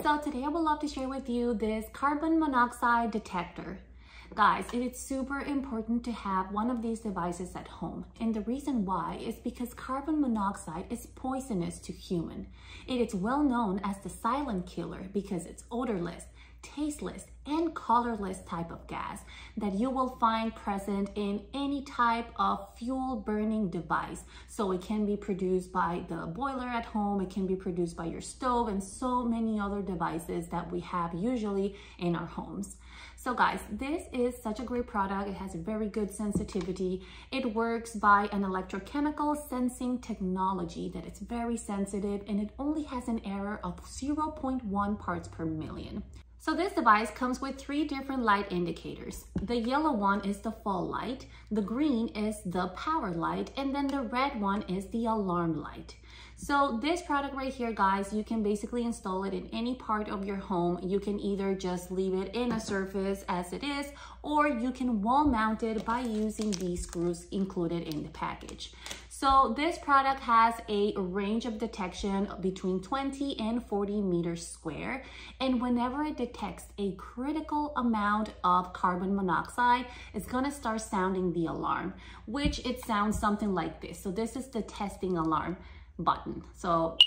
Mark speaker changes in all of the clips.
Speaker 1: go. Today I would love to share with you this carbon monoxide detector. Guys, it is super important to have one of these devices at home. And the reason why is because carbon monoxide is poisonous to human. It is well known as the silent killer because it's odorless, tasteless, and colorless type of gas that you will find present in any type of fuel burning device. So it can be produced by the boiler at home, it can be produced by your stove, and so many other devices that we have usually in our homes. So guys, this is such a great product. It has a very good sensitivity. It works by an electrochemical sensing technology that is very sensitive, and it only has an error of 0.1 parts per million. So this device comes with 3 different light indicators. The yellow one is the fall light, the green is the power light, and then the red one is the alarm light. So this product right here, guys, you can basically install it in any part of your home. You can either just leave it in a surface as it is, or you can wall mount it by using these screws included in the package. So this product has a range of detection between 20 and 40 meters square. And whenever it detects a critical amount of carbon monoxide, it's gonna start sounding the alarm, which it sounds something like this. So this is the testing alarm button. So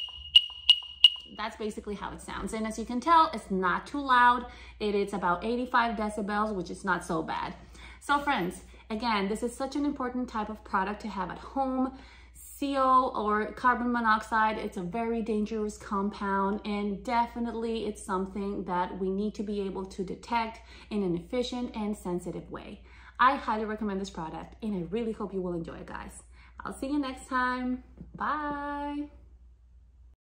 Speaker 1: that's basically how it sounds. And as you can tell, it's not too loud. It is about 85 decibels, which is not so bad. So friends, again, this is such an important type of product to have at home. CO, or carbon monoxide, it's a very dangerous compound, and definitely it's something that we need to be able to detect in an efficient and sensitive way. I highly recommend this product, and I really hope you will enjoy it, guys. I'll see you next time. Bye.